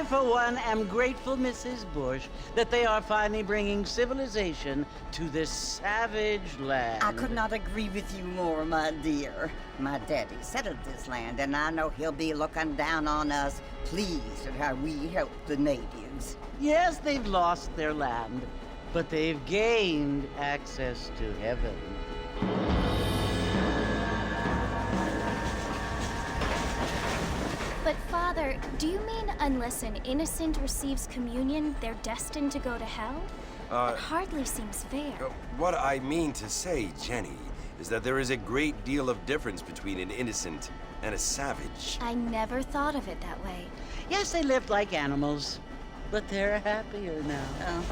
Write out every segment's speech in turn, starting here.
for one, am grateful, Mrs. Bush, that they are finally bringing civilization to this savage land. I could not agree with you more, my dear. My daddy settled this land, and I know he'll be looking down on us, pleased at how we help the natives. Yes, they've lost their land, but they've gained access to heaven. But Father, do you mean unless an innocent receives communion, they're destined to go to hell? It hardly seems fair. What I mean to say, Jenny, is that there is a great deal of difference between an innocent and a savage. I never thought of it that way. Yes, they lived like animals, but they're happier now.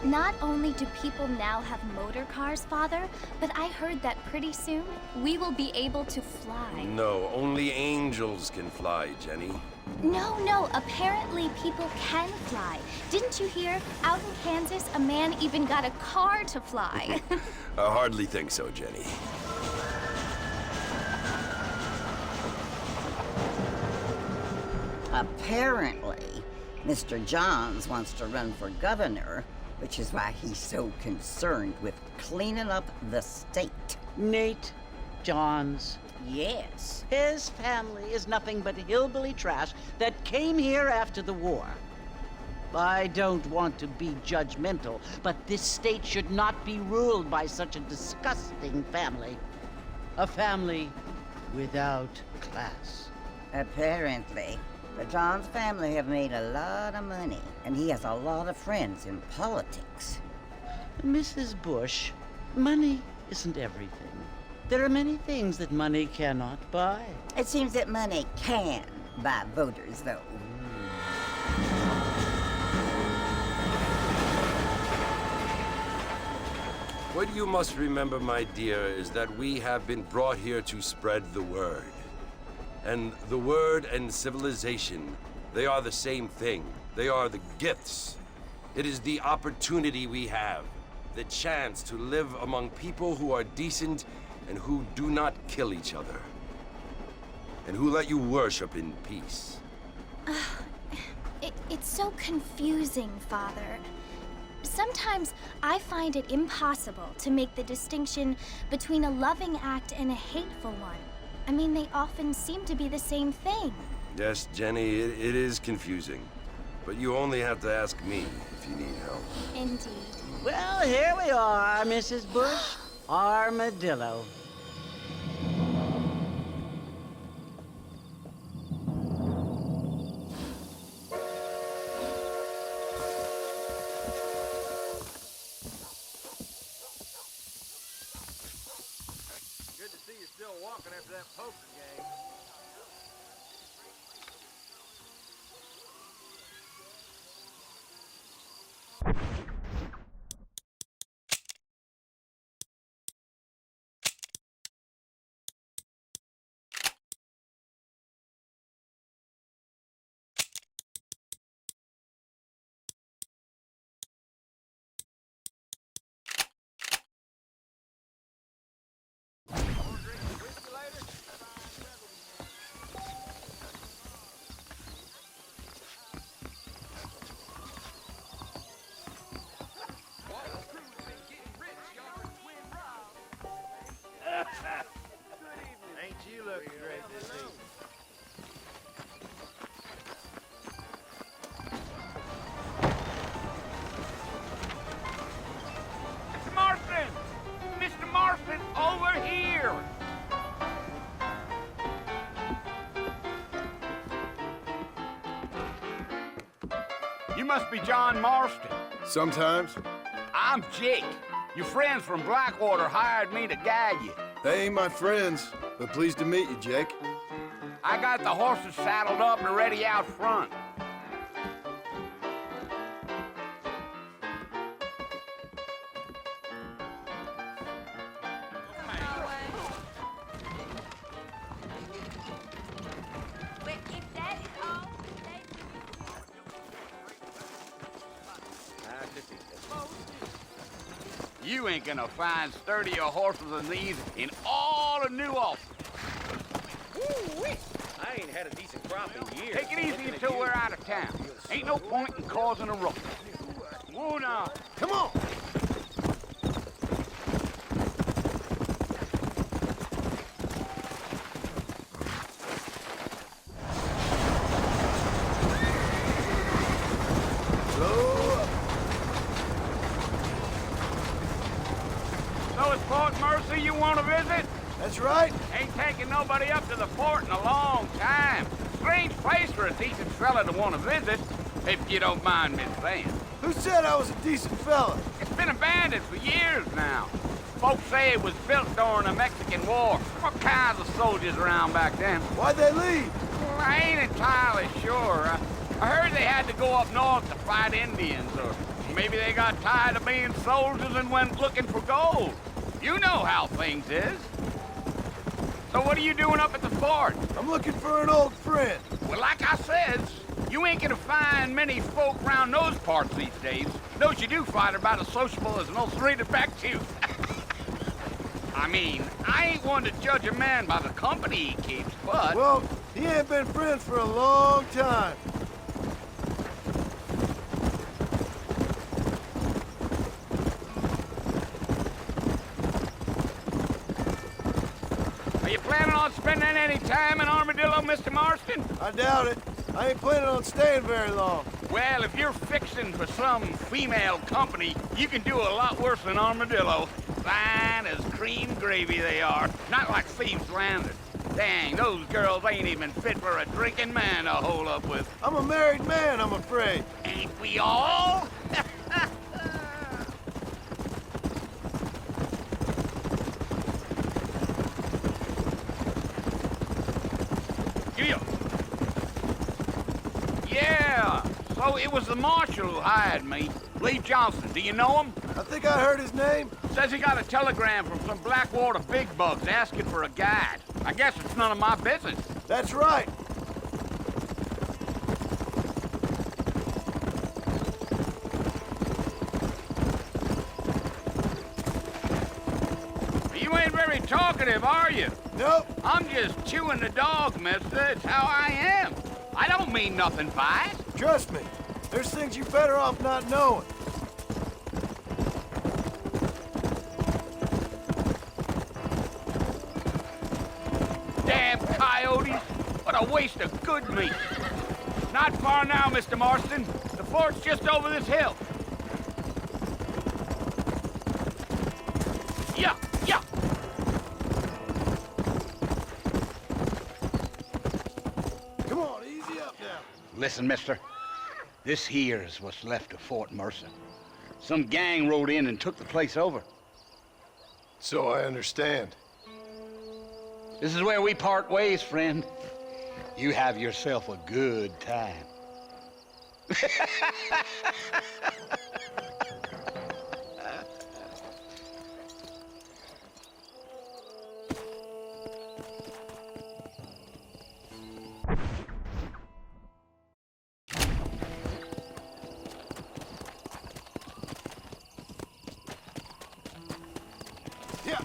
Not only do people now have motor cars, Father, but I heard that pretty soon we will be able to fly. No, only angels can fly, Jenny. No, apparently people can fly. Didn't you hear? Out in Kansas, a man even got a car to fly. I hardly think so, Jenny. Apparently, Mr. Johns wants to run for governor, which is why he's so concerned with cleaning up the state. Nate Johns. Yes. His family is nothing but hillbilly trash that came here after the war. I don't want to be judgmental, but this state should not be ruled by such a disgusting family. A family without class. Apparently. The Johns family have made a lot of money, and he has a lot of friends in politics. Mrs. Bush, money isn't everything. There are many things that money cannot buy. It seems that money can buy voters, though. What you must remember, my dear, is that we have been brought here to spread the word. And the word and civilization, they are the same thing. They are the gifts. It is the opportunity we have, the chance to live among people who are decent and who do not kill each other, and who let you worship in peace. It's so confusing, Father. Sometimes I find it impossible to make the distinction between a loving act and a hateful one. I mean, they often seem to be the same thing. Yes, Jenny, it is confusing. But you only have to ask me if you need help. Indeed. Well, here we are, Mrs. Bush. Armadillo. Good to see you still walking after that poker game. Ain't you looking great this evening? Mr. Marston! Mr. Marston, over here! You must be John Marston. Sometimes. I'm Jake. Your friends from Blackwater hired me to guide you. They ain't my friends, but pleased to meet you, Jake. I got the horses saddled up and ready out front. You ain't gonna find sturdier horses than these in all of New Ulster. I ain't had a decent crop in years. Take it easy until we're out of town. Ain't no point in causing a ruckus. Whoa now. Come on! So it's Fort Mercy you want to visit? That's right. Ain't taking nobody up to the fort in a long time. Strange place for a decent fella to want to visit, if you don't mind me saying. Who said I was a decent fella? It's been abandoned for years now. Folks say it was built during the Mexican War. All kinds of soldiers around back then. Why'd they leave? Well, I ain't entirely sure. I heard they had to go up north to fight Indians, or maybe they got tired of being soldiers and went looking for gold. You know how things is. So what are you doing up at the fort? I'm looking for an old friend. Well, like I said, you ain't gonna find many folk round those parts these days. Those you do find are about as sociable as an ulcerated back tooth. I mean, I ain't one to judge a man by the company he keeps, but... Well, he ain't been friends for a long time. Are you planning on spending any time in Armadillo, Mr. Marston? I doubt it. I ain't planning on staying very long. Well, if you're fixing for some female company, you can do a lot worse than Armadillo. Fine as cream gravy they are. Not like Thieves Landing. Dang, those girls ain't even fit for a drinking man to hole up with. I'm a married man, I'm afraid. Ain't we all? Yeah, so it was the marshal who hired me. Lee Johnson, do you know him? I think I heard his name. Says he got a telegram from some Blackwater big bugs asking for a guide. I guess it's none of my business. That's right. You ain't very talkative, are you? Nope. I'm just chewing the dog, mister. It's how I am. I don't mean nothing by it. Trust me. There's things you're better off not knowing. Damn coyotes. What a waste of good meat. Not far now, Mr. Marston. The fort's just over this hill. Yeah, yeah. Come on, easy up now. Listen, mister. This here is what's left of Fort Mercer. Some gang rode in and took the place over. So I understand. This is where we part ways, friend. You have yourself a good time. Yeah.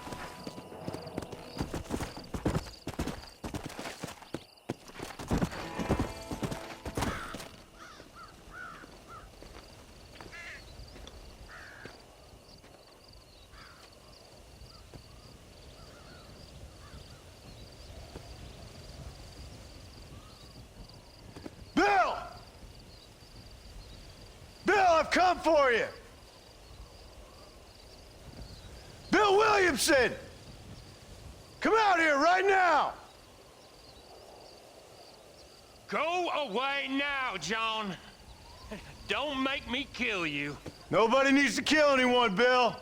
Bill! Bill, I've come for you! Bill Williamson! Come out here right now! Go away now, John. Don't make me kill you. Nobody needs to kill anyone, Bill.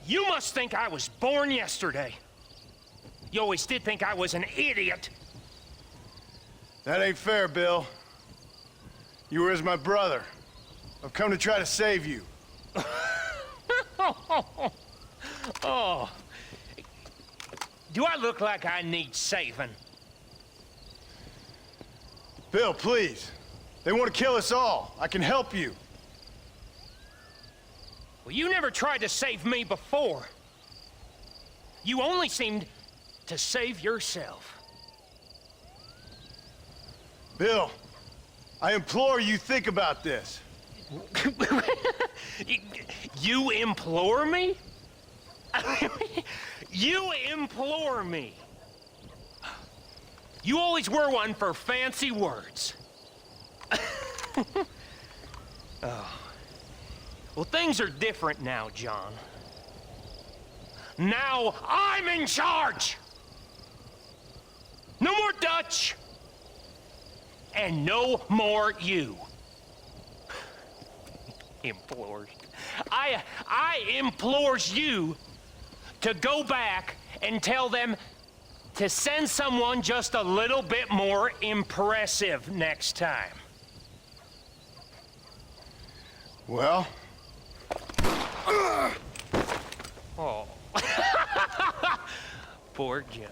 You must think I was born yesterday. You always did think I was an idiot. That ain't fair, Bill. You were as my brother. I've come to try to save you. Oh. Do I look like I need saving? Bill, please. They want to kill us all. I can help you. Well, you never tried to save me before. You only seemed to save yourself. Bill, I implore you think about this. You implore me? You implore me. You always were one for fancy words. Oh. Well, things are different now, John. Now I'm in charge! No more Dutch! And no more you. Implores. I implores you to go back and tell them to send someone just a little bit more impressive next time. Well? Oh. Poor John.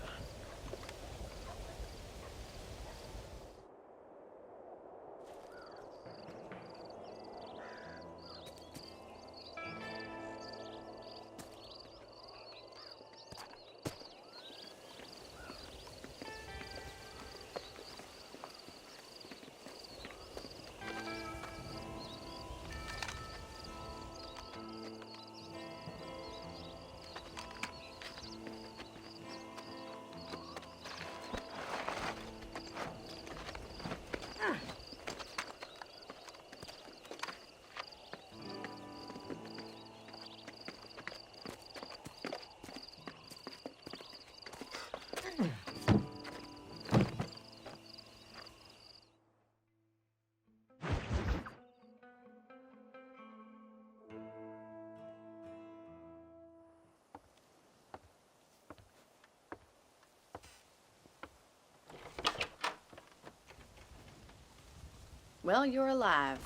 Well, you're alive.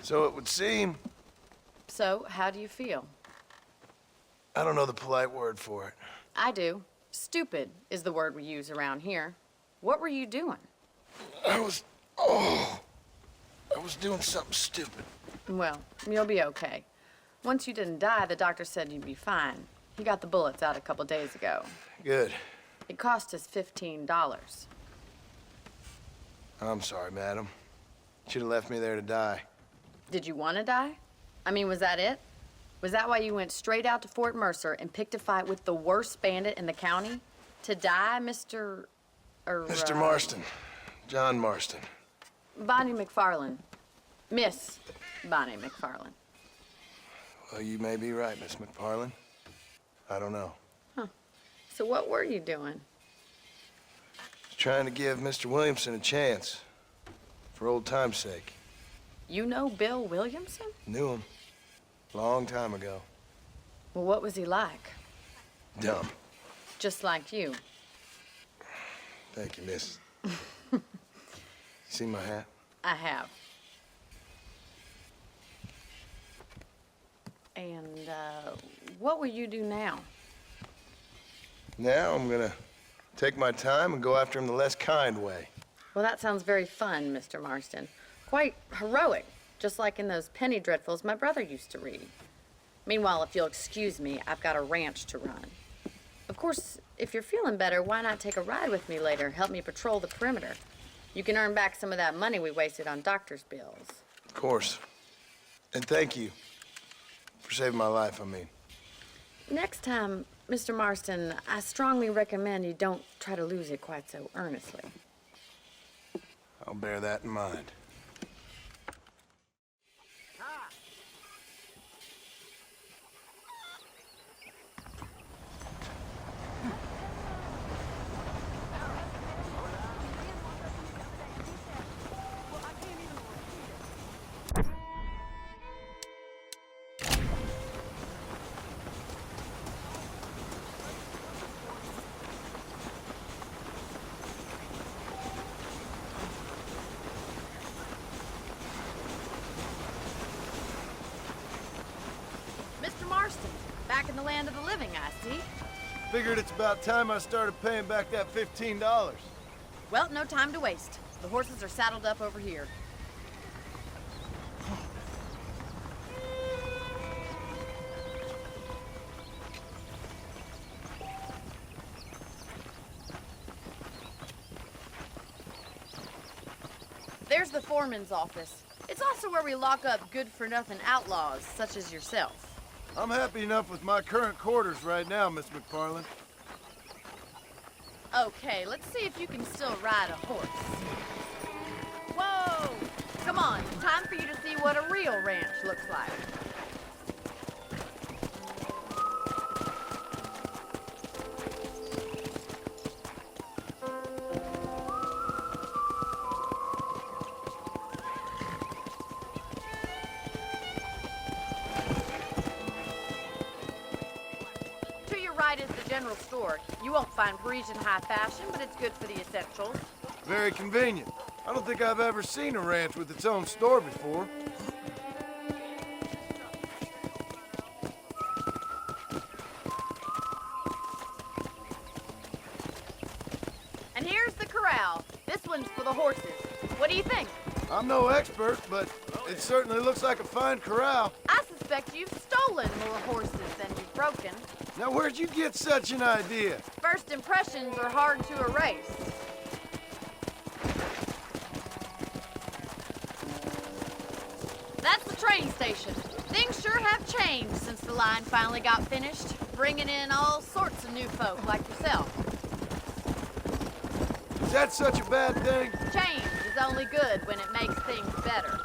So it would seem. So, how do you feel? I don't know the polite word for it. I do. Stupid is the word we use around here. What were you doing? I was doing something stupid. Well, you'll be okay. Once you didn't die, the doctor said you'd be fine. He got the bullets out a couple days ago. Good. It cost us $15. I'm sorry, madam. Should have left me there to die. Did you want to die? I mean, was that it? Was that why you went straight out to Fort Mercer and picked a fight with the worst bandit in the county? To die, Mr. Mr. Marston. John Marston. Bonnie McFarland. Miss Bonnie McFarland. Well, you may be right, Miss McFarland. I don't know. So what were you doing? Trying to give Mr. Williamson a chance. For old time's sake. You know Bill Williamson? Knew him. Long time ago. Well, what was he like? Dumb. Just like you. Thank you, miss. See my hat? I have. And, what will you do now? Now I'm gonna take my time and go after him the less kind way. Well, that sounds very fun, Mr. Marston. Quite heroic, just like in those penny dreadfuls my brother used to read. Meanwhile, if you'll excuse me, I've got a ranch to run. Of course, if you're feeling better, why not take a ride with me later? Help me patrol the perimeter. You can earn back some of that money we wasted on doctor's bills. Of course. And thank you for saving my life, I mean. Next time, Mr. Marston, I strongly recommend you don't try to lose it quite so earnestly. I'll bear that in mind. Mr. Marston, back in the land of the living, I see. Figured it's about time I started paying back that $15. Well, no time to waste. The horses are saddled up over here. There's the foreman's office. It's also where we lock up good-for-nothing outlaws, such as yourself. I'm happy enough with my current quarters right now, Miss McFarland. Okay, let's see if you can still ride a horse. Whoa! Come on, time for you to see what a real ranch looks like. To your right is the general store. You won't find Parisian high fashion, but it's good for the essentials. Very convenient. I don't think I've ever seen a ranch with its own store before. And here's the corral. This one's for the horses. What do you think? I'm no expert, but it certainly looks like a fine corral. I suspect you've stolen more horses than you've broken. Now, where'd you get such an idea? First impressions are hard to erase. That's the train station. Things sure have changed since the line finally got finished, bringing in all sorts of new folk like yourself. Is that such a bad thing? Change is only good when it makes things better.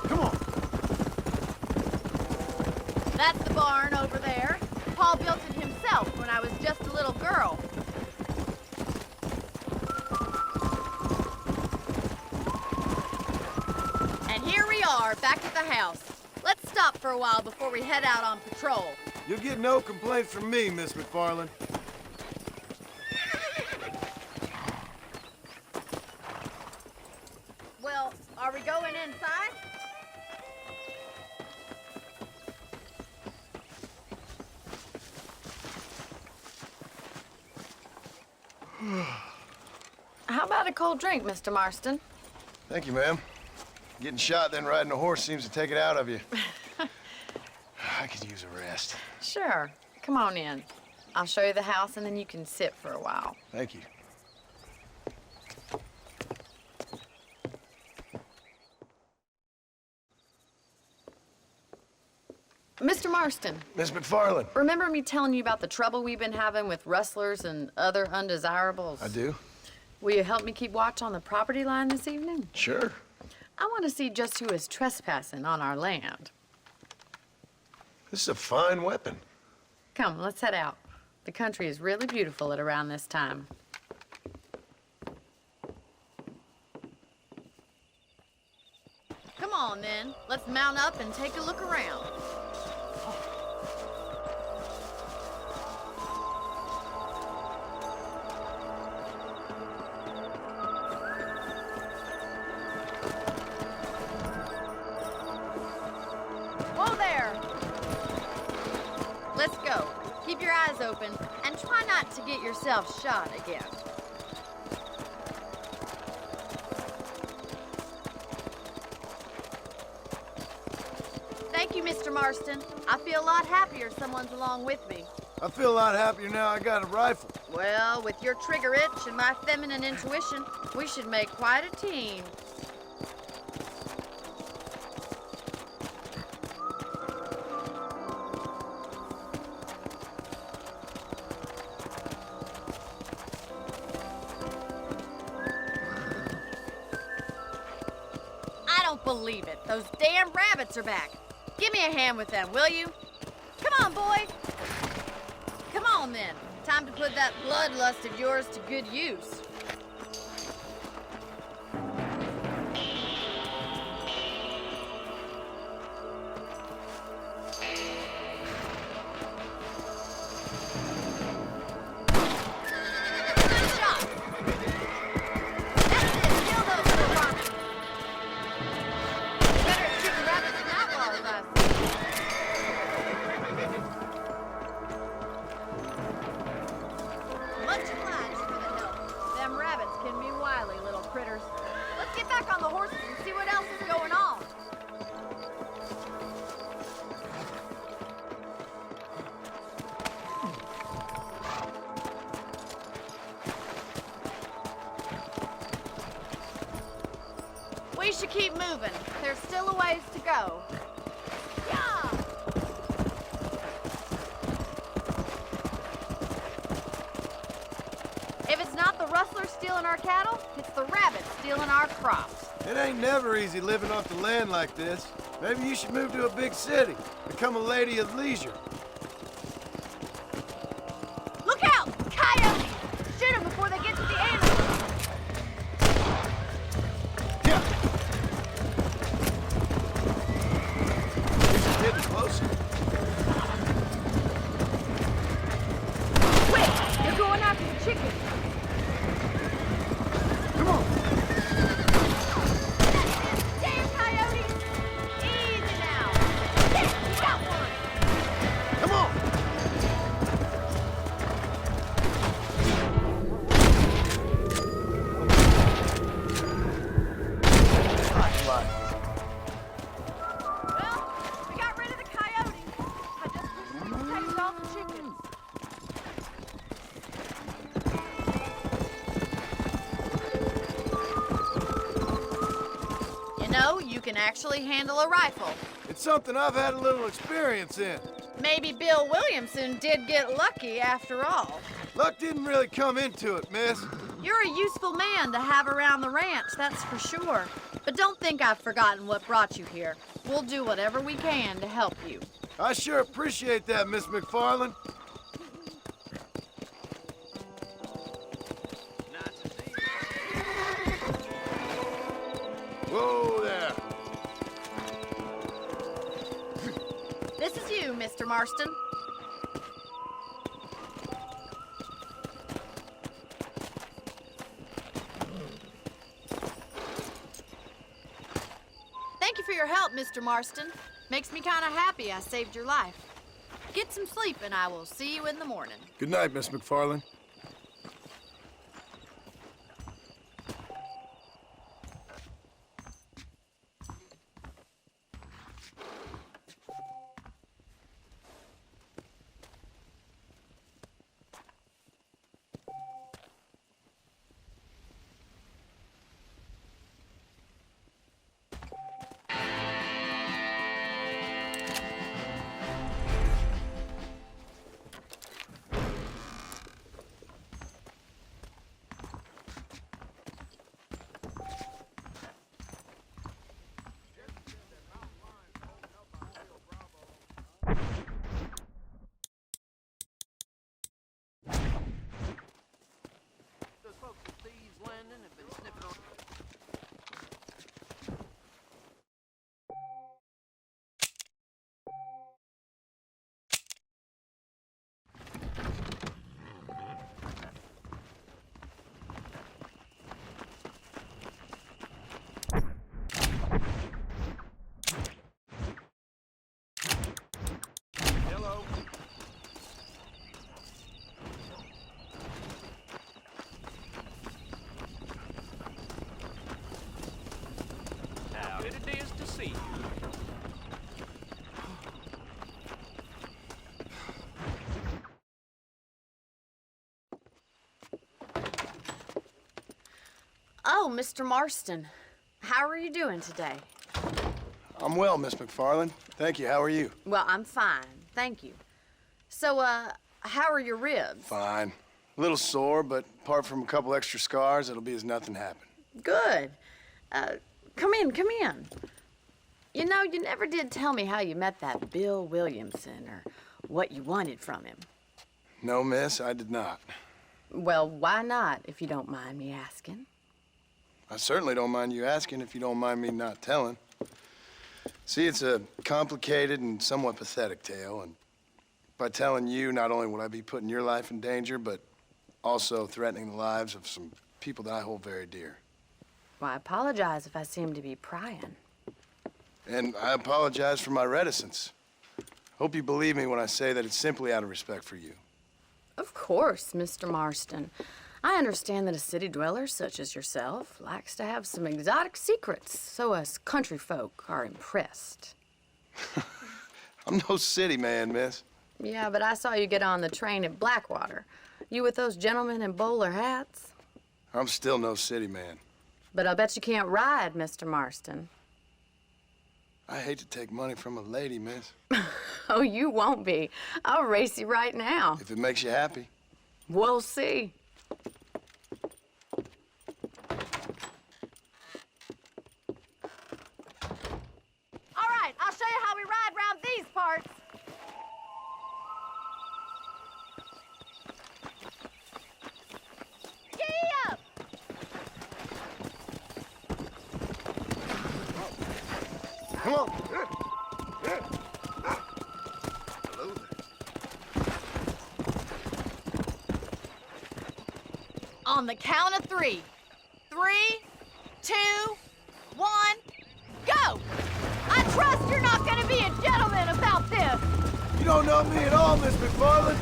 Come on. That's the barn over there. Paul built it himself when I was just a little girl. And here we are, back at the house. Let's stop for a while before we head out on patrol. You'll get no complaints from me, Miss McFarland. Well, are we going inside? How about a cold drink, Mr. Marston? Thank you, ma'am. Getting shot, then riding a horse seems to take it out of you. I could use a rest. Sure. Come on in. I'll show you the house, and then you can sit for a while. Thank you. Mr. Marston, Miss McFarland. remember me telling you about the trouble we've been having with rustlers and other undesirables? I do. Will you help me keep watch on the property line this evening? Sure. I want to see just who is trespassing on our land. This is a fine weapon. Come, let's head out. The country is really beautiful at around this time. Come on, then. Let's mount up and take a look around. Whoa there! Let's go. Keep your eyes open and try not to get yourself shot again. Thank you, Mr. Marston. I feel a lot happier someone's along with me. I feel a lot happier now I got a rifle. Well, with your trigger itch and my feminine intuition, we should make quite a team. I don't believe it. Those damn rabbits are back. Give me a hand with them, will you? Come on, boy. Come on, then. Time to put that bloodlust of yours to good use. Good shot. That's it. Kill those little vermin. Better at shooting rabbits than outlaws, I see. Much obliged for the help. Them keep moving. There's still a ways to go. Yeah! If it's not the rustlers stealing our cattle, it's the rabbits stealing our crops. It ain't never easy living off the land like this. Maybe you should move to a big city. Become a lady of leisure. Look out! Coyotes! Shoot them before they get to the animals. Yeah. It's getting closer. Quick! They're going after the chickens. Come on. Damn coyotes! Easy now. There, you got one. Come on. Well, we got rid of the coyotes. I just wish we could take all the chickens. You know, you can actually handle a rifle. It's something I've had a little experience in. Maybe Bill Williamson did get lucky after all. Luck didn't really come into it, miss. You're a useful man to have around the ranch, that's for sure. But don't think I've forgotten what brought you here. We'll do whatever we can to help you. I sure appreciate that, Miss McFarland. Whoa there. This is you, Mr. Marston. Thank you for your help, Mr. Marston. Makes me kind of happy I saved your life. Get some sleep and I will see you in the morning. Good night, Miss McFarland. Those folks at Thieves Landing have been sniffing on... Hello. How it is to see you. Oh, Mr. Marston. How are you doing today? I'm well, Miss McFarland. Thank you. How are you? Well, I'm fine. Thank you. So, how are your ribs? Fine. A little sore, but apart from a couple extra scars, it'll be as nothing happened. Good. Come in, come in. You know, you never did tell me how you met that Bill Williamson or what you wanted from him. No, miss, I did not. Well, why not, if you don't mind me asking? I certainly don't mind you asking if you don't mind me not telling. See, it's a complicated and somewhat pathetic tale, and by telling you, not only would I be putting your life in danger, but also threatening the lives of some people that I hold very dear. Well, I apologize if I seem to be prying. And I apologize for my reticence. Hope you believe me when I say that it's simply out of respect for you. Of course, Mr. Marston. I understand that a city dweller such as yourself likes to have some exotic secrets, so us country folk are impressed. I'm no city man, miss. Yeah, but I saw you get on the train at Blackwater. You with those gentlemen in bowler hats? I'm still no city man. But I bet you can't ride, Mr. Marston. I hate to take money from a lady, miss. Oh, you won't be. I'll race you right now. If it makes you happy. We'll see. All right, I'll show you how we ride around these parts. Giddy up! Come on. Hello there. On the count of 3. 3, 2, 1, go! I trust you're not gonna be a gentleman about this. You don't know me at all, Miss McFarland.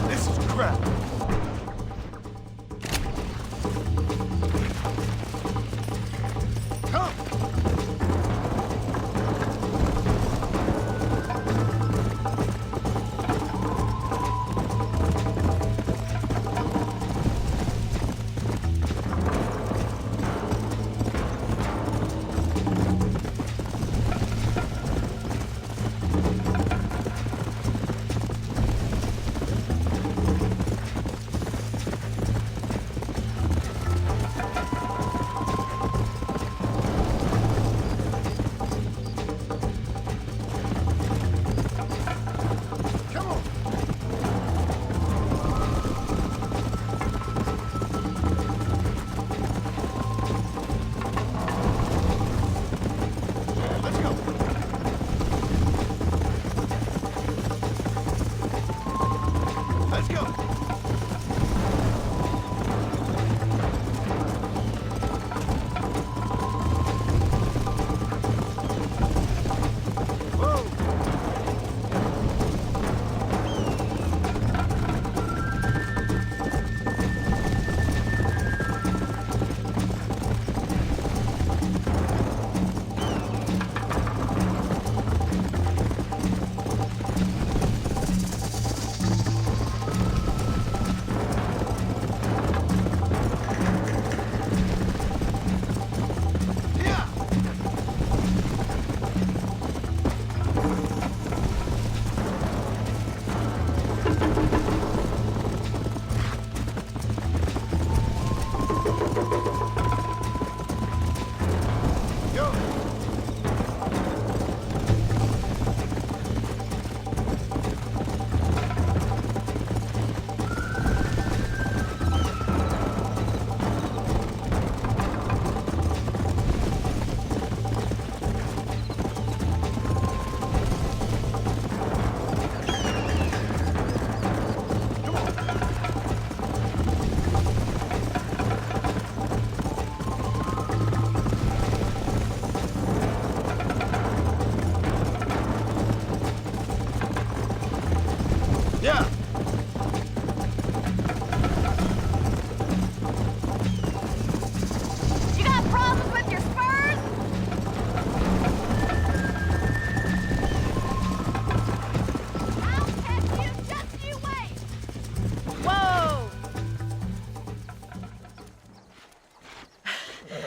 This is crap. Come.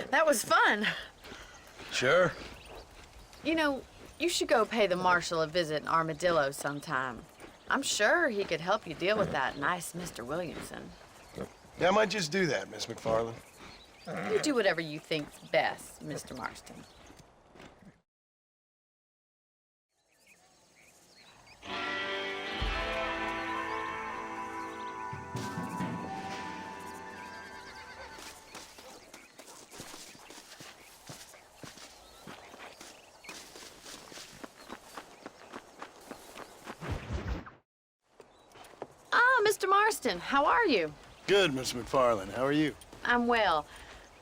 That was fun. Sure. You know, you should go pay the marshal a visit in Armadillo sometime. I'm sure he could help you deal with that nice Mr. Williamson. Yeah, I might just do that, Miss McFarland. You do whatever you think's best, Mr. Marston. Ah, Mr. Marston, how are you? Good, Miss McFarland. How are you? I'm well.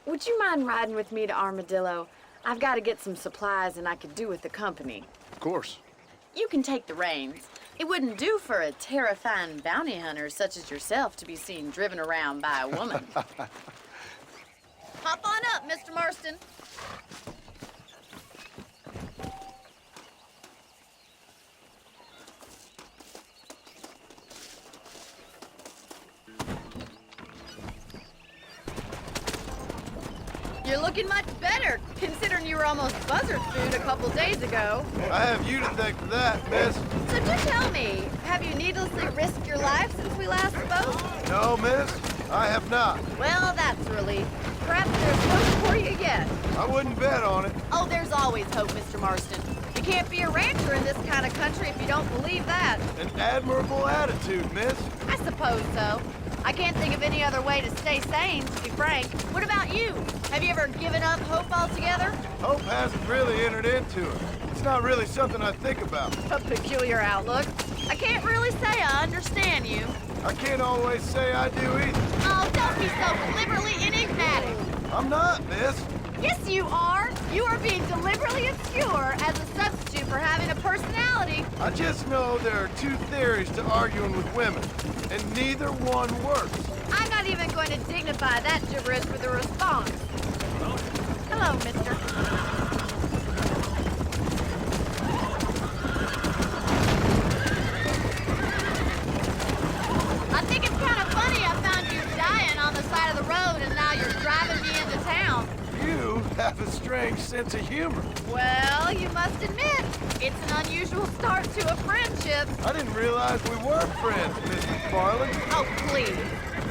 Would you mind riding with me to Armadillo? I've got to get some supplies and I could do with the company. Of course. You can take the reins. It wouldn't do for a terrifying bounty hunter such as yourself to be seen driven around by a woman. Hop on up, Mr. Marston. You're looking much better, considering you were almost buzzard food a couple days ago. I have you to thank for that, miss. So just tell me, have you needlessly risked your life since we last spoke? No, miss, I have not. Well, that's a relief. Perhaps there's hope for you yet. I wouldn't bet on it. Oh, there's always hope, Mr. Marston. You can't be a rancher in this kind of country if you don't believe that. An admirable attitude, miss. I suppose so. I can't think of any other way to stay sane, to be frank. What about you? Have you ever given up hope altogether? Hope hasn't really entered into it. It's not really something I think about. A peculiar outlook. I can't really say I understand you. I can't always say I do either. Oh, don't be so deliberately enigmatic. I'm not, miss. Yes, you are. You are being deliberately obscure as a substitute for having a personality. I just know there are two theories to arguing with women, and neither one works. I'm not even going to dignify that gibberish with a response. Hello, mister. I think it's kind of funny I found you dying on the side of the road and now you're driving me into town. You have a strange sense of humor. Well, you must admit, it's an unusual start to a friendship. I didn't realize we were friends, Miss McFarland. Oh, please.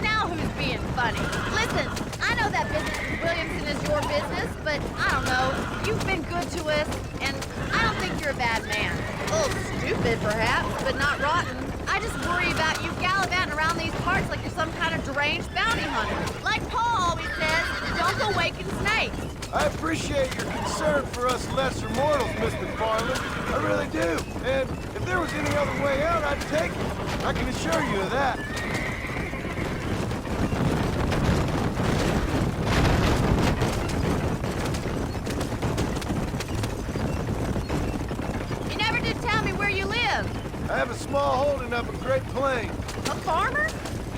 Now who's being funny? Listen, I know that business with Williamson is your business, but I don't know. You've been good to us, and I don't think you're a bad man. A little stupid, perhaps, but not rotten. I just worry about you gallivanting around these parts like you're some kind of deranged bounty hunter. Like Paul always says, don't go waking snakes. I appreciate your concern for us lesser mortals, Miss McFarland. I really do. And if there was any other way out, I'd take it. I can assure you of that. You never did tell me where you live. I have a small holding up in Great Plains. A farmer?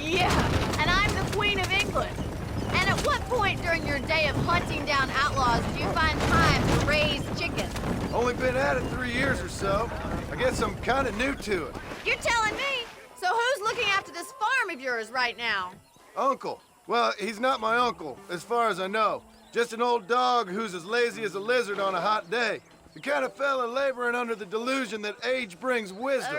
Yeah, and I'm the Queen of England. And at what point during your day of hunting down outlaws do you find time to raise chickens? Only been at it 3 years or so. I guess I'm kind of new to it. You're telling me? So who's looking after this farm of yours right now? Uncle. Well, he's not my uncle, as far as I know. Just an old dog who's as lazy as a lizard on a hot day. The kind of fella laboring under the delusion that age brings wisdom.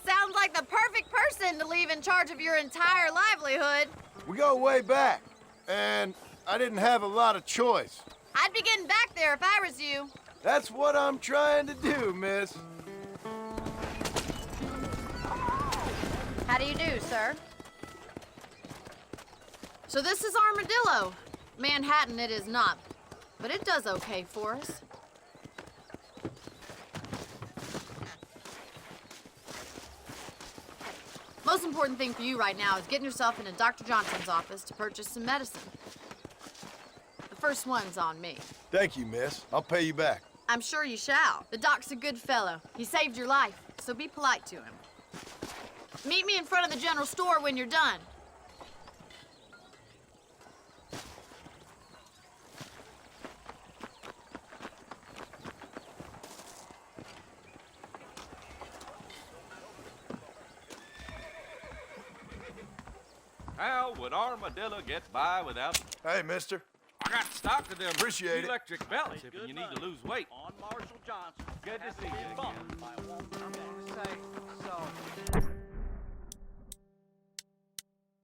Sounds like the perfect person to leave in charge of your entire livelihood. We go way back, and I didn't have a lot of choice. I'd be getting back there if I was you. That's what I'm trying to do, miss. How do you do, sir? So this is Armadillo. Manhattan it is not, but it does okay for us. Most important thing for you right now is getting yourself into Dr. Johnson's office to purchase some medicine. The first one's on me. Thank you, miss. I'll pay you back. I'm sure you shall. The doc's a good fellow. He saved your life, so be polite to him. Meet me in front of the general store when you're done. How would Armadillo get by without... Hey, mister. I got stock of them Appreciate it. electric belts if you need to lose weight. On Marshall Johnson. Good to see you again. I won't say so.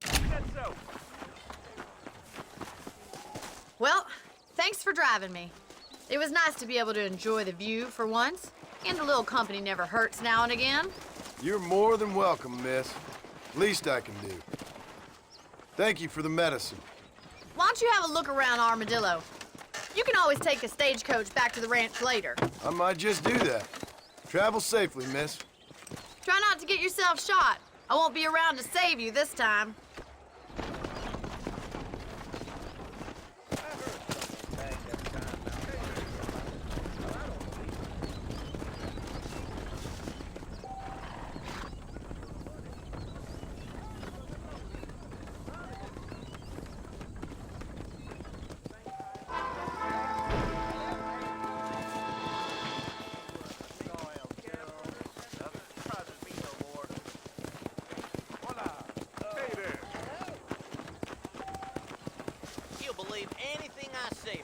Said so. Well, thanks for driving me. It was nice to be able to enjoy the view for once, and a little company never hurts now and again. You're more than welcome, miss. Least I can do. Thank you for the medicine. Why don't you have a look around Armadillo? You can always take a stagecoach back to the ranch later. I might just do that. Travel safely, miss. Try not to get yourself shot. I won't be around to save you this time. He'll believe anything I say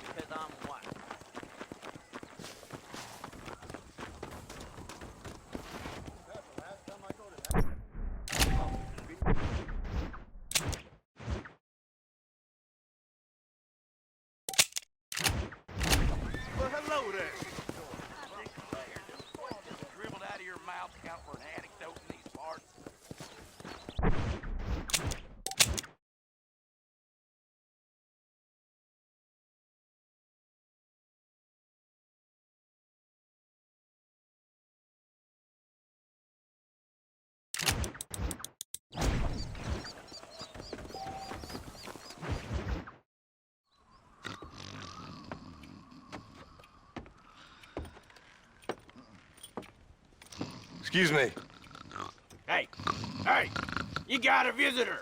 Excuse me. Hey, hey, you got a visitor.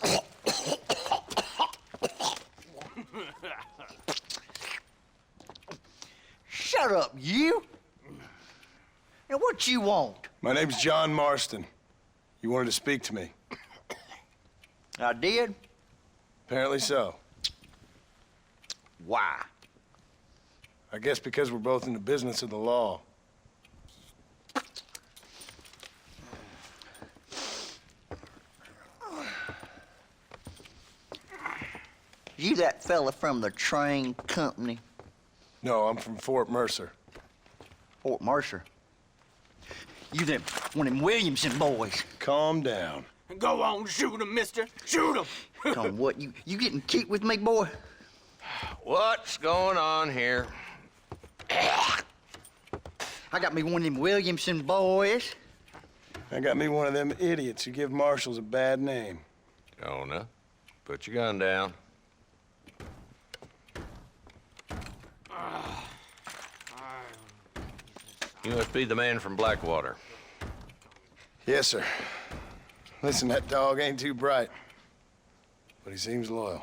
Shut up, you! Now, what you want? My name's John Marston. You wanted to speak to me. I did? Apparently so. Why? I guess because we're both in the business of the law. You that fella from the train company? No, I'm from Fort Mercer. Fort Mercer? You them one of them Williamson boys? Calm down. Go on, shoot him, mister. Shoot him. On what? You getting cute with me, boy? What's going on here? I got me one of them Williamson boys. I got me one of them idiots who give marshals a bad name. Jonah, put your gun down. You must be the man from Blackwater. Yes, sir. Listen, that dog ain't too bright, but he seems loyal.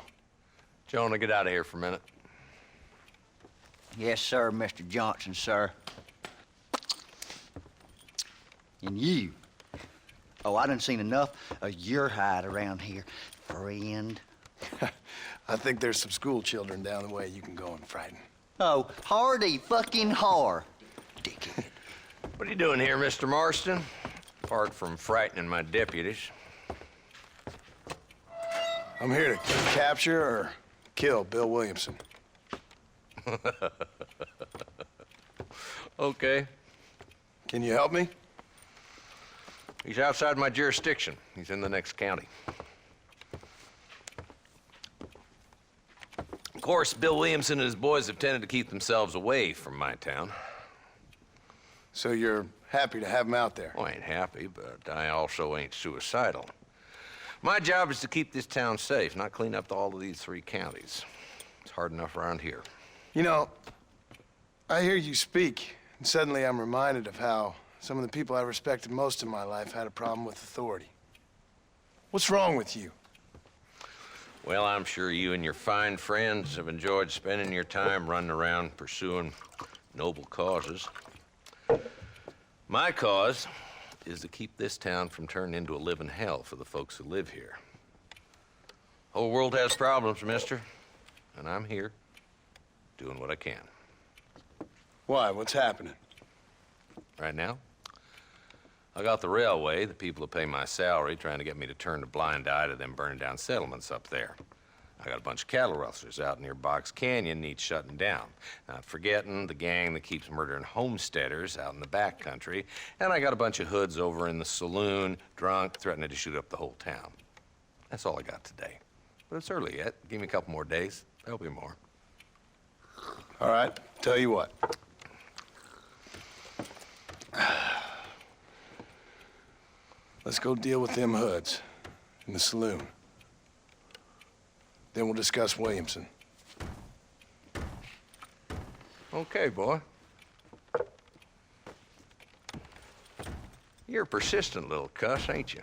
Jonah, get out of here for a minute. Yes, sir, Mr. Johnson, sir. And you. Oh, I done seen enough of your hide around here, friend. I think there's some school children down the way you can go and frighten. Oh, hardy fucking har. Dickhead. What are you doing here, Mr. Marston? Apart from frightening my deputies. I'm here to capture or kill Bill Williamson. Okay. Can you help me? He's outside my jurisdiction. He's in the next county. Of course, Bill Williamson and his boys have tended to keep themselves away from my town. So you're happy to have him out there? Well, I ain't happy, but I also ain't suicidal. My job is to keep this town safe, not clean up all of these 3 counties. It's hard enough around here. You know, I hear you speak, and suddenly I'm reminded of how some of the people I respected most in my life had a problem with authority. What's wrong with you? Well, I'm sure you and your fine friends have enjoyed spending your time running around pursuing noble causes. My cause is to keep this town from turning into a living hell for the folks who live here. Whole world has problems, mister, and I'm here doing what I can. Why? What's happening? Right now, I got the railway, the people who pay my salary, trying to get me to turn a blind eye to them burning down settlements up there. I got a bunch of cattle rustlers out near Box Canyon needs shutting down. Not forgetting the gang that keeps murdering homesteaders out in the back country. And I got a bunch of hoods over in the saloon, drunk, threatening to shoot up the whole town. That's all I got today. But it's early yet. Give me a couple more days. There'll be more. All right, tell you what. Let's go deal with them hoods in the saloon. Then we'll discuss Williamson. Okay, boy. You're a persistent little cuss, ain't you?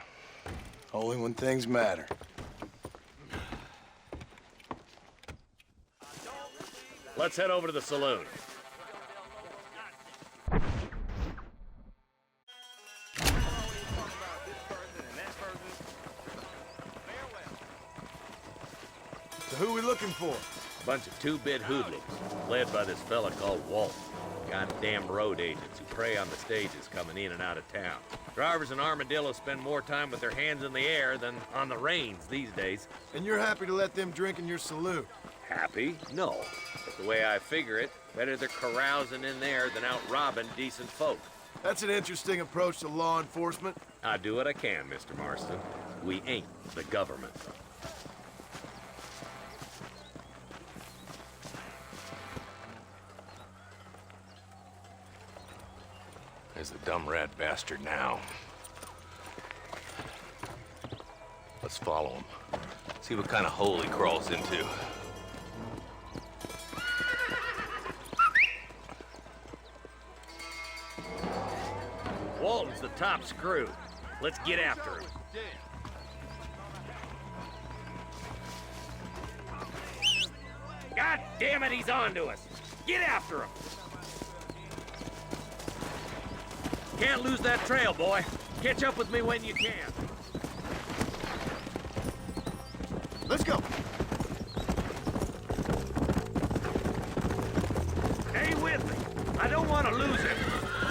Only when things matter. Let's head over to the saloon. So who we looking for? A bunch of two-bit hoodlums, led by this fella called Walt. Goddamn road agents who prey on the stages coming in and out of town. Drivers in Armadillo spend more time with their hands in the air than on the reins these days. And you're happy to let them drink in your saloon? Happy? No. But the way I figure it, better they're carousing in there than out robbing decent folk. That's an interesting approach to law enforcement. I do what I can, Mr. Marston. We ain't the government. There's the dumb rat bastard now. Let's follow him. See what kind of hole he crawls into. Walton's the top screw. Let's get after him. God damn it, he's on to us. Get after him. Can't lose that trail, boy. Catch up with me when you can. Let's go. Stay with me. I don't want to lose him.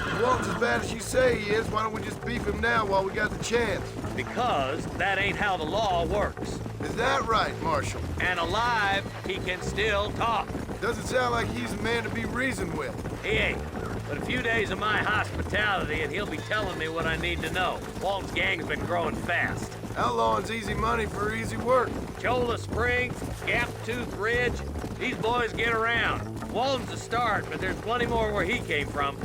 If Walton's as bad as you say he is, why don't we just beef him now while we got the chance? Because that ain't how the law works. Is that right, Marshal? And alive, he can still talk. Doesn't sound like he's a man to be reasoned with. He ain't. But a few days of my hospitality and he'll be telling me what I need to know. Walton's gang's been growing fast. Outlawing's easy money for easy work. Cholla Springs, Gap Tooth Ridge, these boys get around. Walton's a start, but there's plenty more where he came from.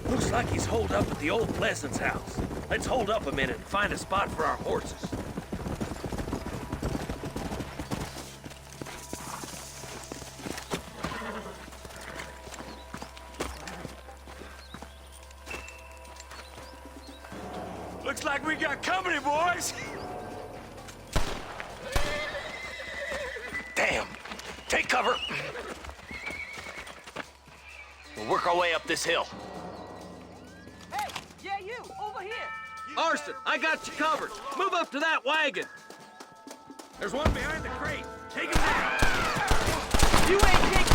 Looks like he's holed up at the old Pleasance house. Let's hold up a minute and find a spot for our horses. Looks like we got company, boys. Damn. Take cover. We'll work our way up this hill. Hey, yeah, you, over here. Marston, I got you covered. Move up to that wagon. There's one behind the crate. Take him down. You ain't taking...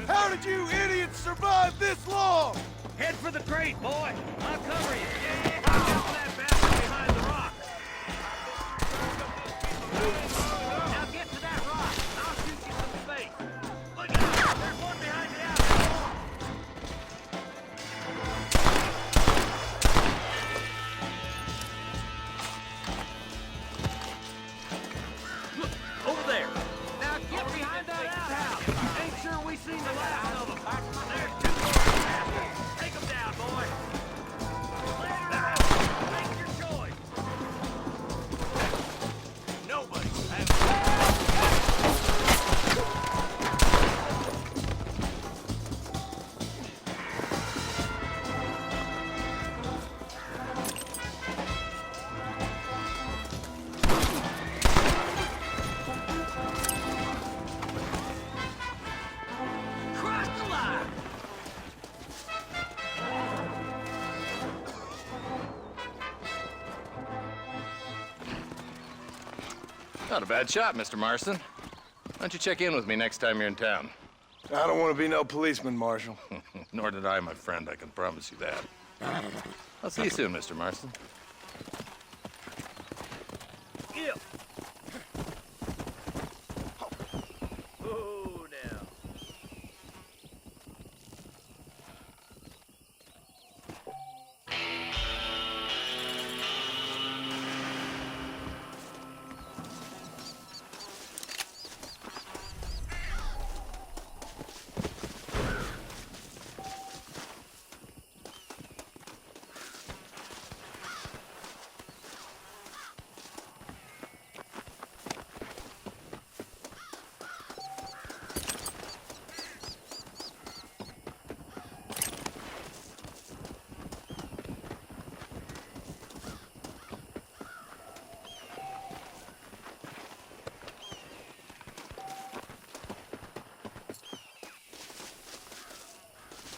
How did you idiots survive this long? Head for the crate, boy. I'll cover you. Get that bastard behind the rock. Now get to that rock. I'll shoot you some space. Look out! There's one behind the apple. Look, over there. Now get behind that outhouse. Ain't sure we seen the last of them. There's two more bastards. Take them down, boy. Make your choice. Nobody cross the line. Not a bad shot, Mr. Marston. Why don't you check in with me next time you're in town? I don't want to be no policeman, Marshal. Nor did I, my friend. I can promise you that. I'll see you soon, Mr. Marston. Yep. Oh, now.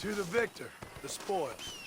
To the victor, the spoils.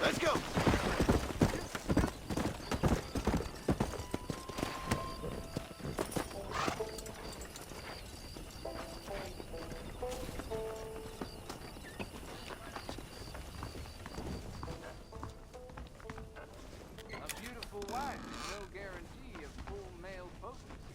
Let's go. A beautiful wife is no guarantee of full male potency.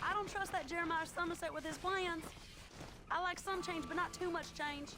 I don't trust that Jeremiah Somerset with his plans. I like some change, but not too much change.